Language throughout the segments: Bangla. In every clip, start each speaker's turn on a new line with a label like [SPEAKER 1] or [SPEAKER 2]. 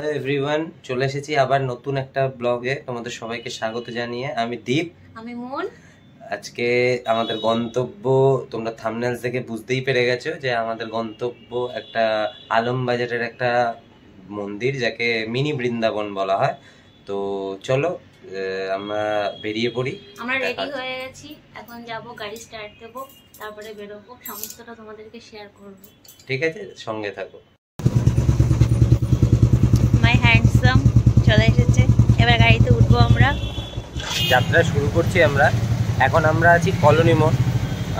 [SPEAKER 1] হ্যালো এভরিওয়ান, চলে এসেছি আবার নতুন একটা ব্লগে। তোমাদের সবাইকে স্বাগত জানিয়ে আমি দীপ,
[SPEAKER 2] আমি মন।
[SPEAKER 1] আজকে আমাদের গন্তব্য তোমরা থাম্বনেলস দেখে বুঝতেই পেরে গেছো যে আমাদের গন্তব্য একটা আলমবাজারের একটা মন্দির, যাকে মিনি বৃন্দাবন বলা হয়। তো চলো আমরা বেরিয়ে পড়ি।
[SPEAKER 2] আমরা রেডি হয়ে গেছি, এখন যাব, গাড়ি স্টার্ট দেব, তারপরে বেরোবো, সমস্তটা তোমাদেরকে শেয়ার করব।
[SPEAKER 1] ঠিক আছে, সঙ্গে থাকো।
[SPEAKER 2] মাই হ্যান্ডসাম চলে এসেছে, এবার গাড়িতে উঠবো আমরা।
[SPEAKER 1] যাত্রা শুরু করছি আমরা। এখন আমরা আছি কলোনি মোড়,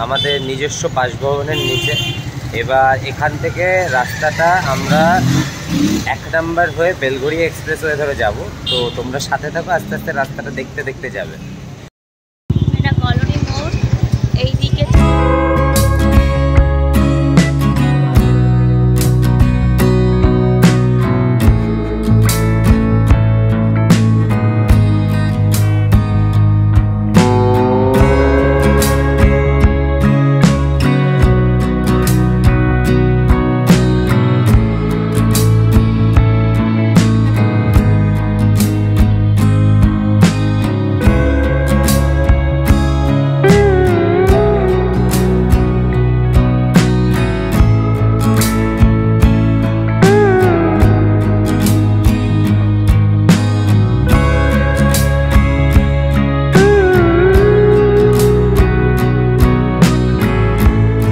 [SPEAKER 1] আমাদের নিজস্ব বাসভবনের নিচে। এবার এখান থেকে রাস্তাটা আমরা 1 নম্বর হয়ে বেলঘড়িয়া এক্সপ্রেসওয়ে ধরে যাব। তো তোমরা সাথে থাকো, আস্তে আস্তে রাস্তাটা দেখতে দেখতে যাবে।
[SPEAKER 2] এটা কলোনি মোড়, এইদিকে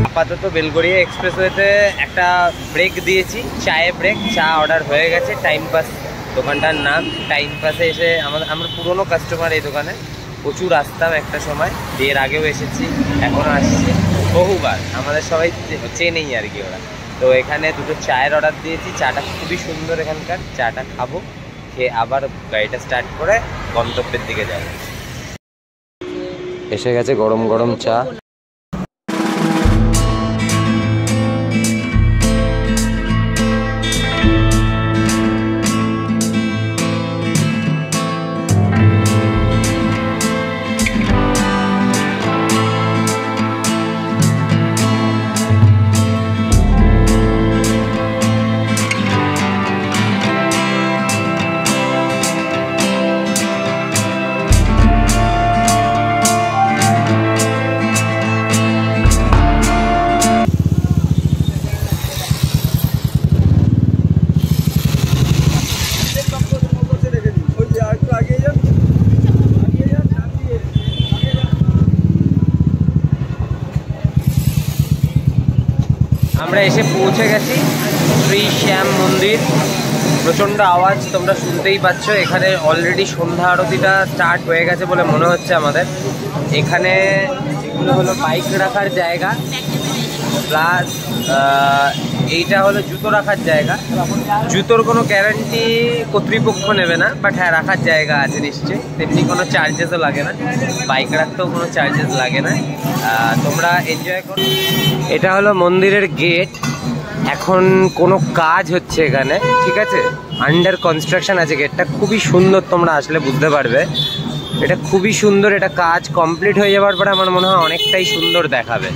[SPEAKER 1] আপাতত বেলঘড়িয়া এক্সপ্রেসওয়েতে একটা ব্রেক দিয়েছি, চায়ে ব্রেক। চা অর্ডার হয়ে গেছে। টাইম পাস দোকানটার নাম। টাইম পাসে এসে আমরা পুরনো কাস্টমার এই দোকানে, প্রচুর আসতাম একটা সময়, বিয়ের আগেও এসেছি, এখনও আসছি বহুবার। আমাদের সবাই চেনেই আর কি ওরা। তো এখানে দুটো চায়ের অর্ডার দিয়েছি। চাটা খুবই সুন্দর এখানকার, চাটা খাবো, খেয়ে আবার গাড়িটা স্টার্ট করে গন্তব্যের দিকে যাব। এসে গেছে গরম গরম চা। আমরা এসে পৌঁছে গেছি শ্রী শ্যাম মন্দির। প্রচণ্ড আওয়াজ তোমরা শুনতেই পাচ্ছ। এখানে অলরেডি সন্ধ্যা আরতিটা স্টার্ট হয়ে গেছে বলে মনে হচ্ছে আমাদের। এখানে এগুলো হলো বাইক রাখার জায়গা, প্লাস এইটা হলো জুতো রাখার জায়গা। জুতোর কোনো গ্যারান্টি কর্তৃপক্ষ নেবে না, বাট হ্যাঁ রাখার জায়গা আছে নিশ্চয়ই। তেমনি কোনো চার্জেসও লাগে না, বাইক রাখতেও কোনো চার্জেস লাগে না। তোমরা এনজয় করো। এটা হলো মন্দিরের গেট। এখন কোনো কাজ হচ্ছে এখানে, ঠিক আছে, আন্ডার কনস্ট্রাকশন আছে গেটটা। খুবই সুন্দর, তোমরা আসলে বুঝতে পারবে। এটা খুবই সুন্দর। এটা কাজ কমপ্লিট হয়ে যাওয়ার পরে আমার মনে হয় অনেকটাই সুন্দর দেখাবে।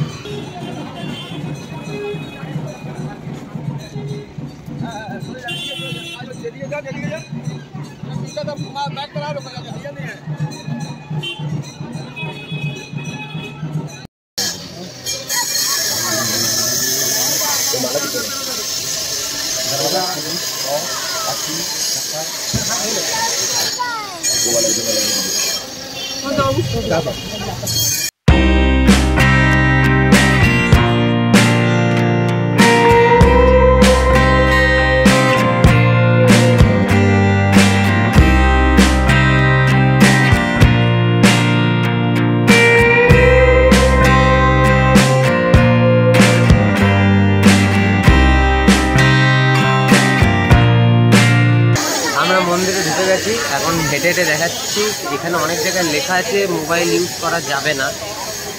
[SPEAKER 1] মন্দিরে ঢুকে গেছি, এখন হেঁটে হেঁটে দেখাচ্ছি। এখানে অনেক জায়গায় লেখা আছে মোবাইল ইউজ করা যাবে না,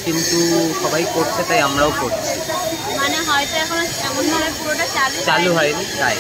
[SPEAKER 1] কিন্তু সবাই করছে তাই আমরাও করছি।
[SPEAKER 2] মানে হয়তো এখন এমন ভাবে পুরোটা
[SPEAKER 1] চালু হয়নি তাই।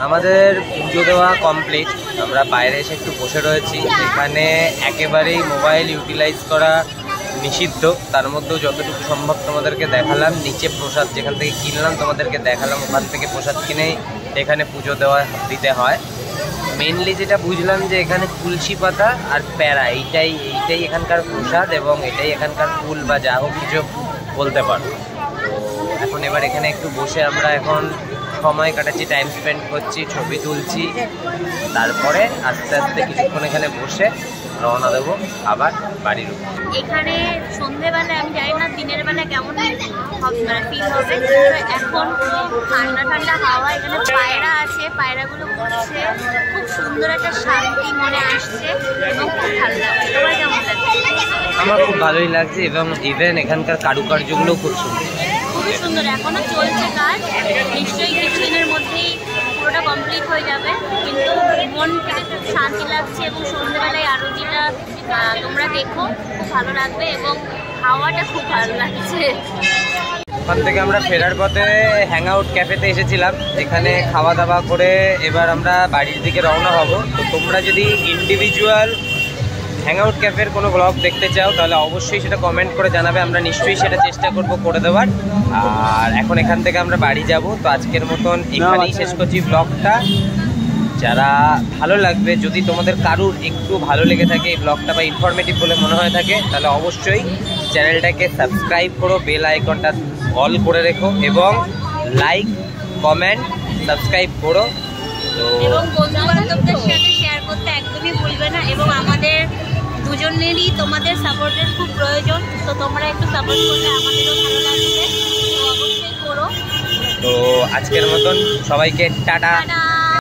[SPEAKER 1] আমাদের পুজো দেওয়া কমপ্লিট। আমরা বাইরে এসে একটু বসে রয়েছি। এখানে একেবারেই মোবাইল ইউটিলাইজ করা নিষিদ্ধ, তার মধ্যেও যতটুকু সম্ভব তোমাদেরকে দেখালাম। নিচে প্রসাদ যেখান থেকে কিনলাম তোমাদেরকে দেখালাম, ওখান থেকে প্রসাদ কিনেই এখানে পুজো দিতে হয়। মেনলি যেটা বুঝলাম যে এখানে তুলসী পাতা আর প্যারা এইটাই এখানকার প্রসাদ, এবং এটাই এখানকার ফুল বা যা হোক কিছু বলতে পারো। তো এখন এবার এখানে একটু বসে আমরা এখন সময় কাটাচ্ছি, টাইম স্পেন্ড করছি, ছবি তুলছি। তারপরে আস্তে আস্তে কিছুক্ষণ এখানে বসে রওনা দেবো আবার বাড়ির উপর।
[SPEAKER 2] এখানে সন্ধেবেলায় আমি জানি না দিনের বেলা কেমন ফিল হবে। এখন ঠান্ডা ঠান্ডা হাওয়া, এখানে পায়রা আছে, পায়রাগুলো ঘুরছে, খুব সুন্দর একটা শান্তি মনে আসছে এবং খুব ভালো লাগছে। তোমার কেমন লাগছে?
[SPEAKER 1] আমার খুব ভালোই লাগছে, এবং ইভেন এখানকার কারুকার্যগুলো খুব সুন্দর,
[SPEAKER 2] খুবই সুন্দর। এখনো চলছে কাজ, নিশ্চয়ই কিছুদিনের মধ্যেই পুরোটা কমপ্লিট হয়ে যাবে, কিন্তু মন থেকে খুব শান্তি লাগছে। এবং সন্ধ্যেবেলায় আরতিটা তোমরা দেখো, খুব ভালো লাগবে এবং হাওয়াটা খুব ভালো লাগছে।
[SPEAKER 1] ওখান থেকে আমরা ফেরার পথে হ্যাং আউট ক্যাফেতে এসেছিলাম, এখানে খাওয়া দাওয়া করে এবার আমরা বাড়ির দিকে রওনা হব। তো তোমরা যদি ইন্ডিভিজুয়াল হ্যাং আউট ক্যাফের কোনো ব্লগ দেখতে চাও তাহলে অবশ্যই সেটা কমেন্ট করে জানাবে, আমরা নিশ্চয়ই সেটা চেষ্টা করব করে দেওয়ার। আর এখন এখান থেকে আমরা বাড়ি যাব। তো আজকের মতন এখানেই শেষ করছি ব্লগটা। যারা ভালো লাগবে, যদি তোমাদের কারুর একটু ভালো লেগে থাকে এই ব্লগটা বা ইনফরমেটিভ বলে মনে হয়ে থাকে, তাহলে অবশ্যই চ্যানেলটাকে সাবস্ক্রাইব করো, বেল আইকনটা অল করে রেখো, এবং লাইক কমেন্ট সাবস্ক্রাইব করো। তো
[SPEAKER 2] এবং বন্ধু বান্ধবদের সাথে শেয়ার করতে একদমই ভুলবে না। এবং আমাদের দুজনেরই তোমাদের সাপোর্টের খুব প্রয়োজন, তো তোমরা একটু সাপোর্ট করলে আমাদেরও ভালো লাগবে, তো অবশ্যই করো।
[SPEAKER 1] তো আজকের মতন সবাইকে টাটা।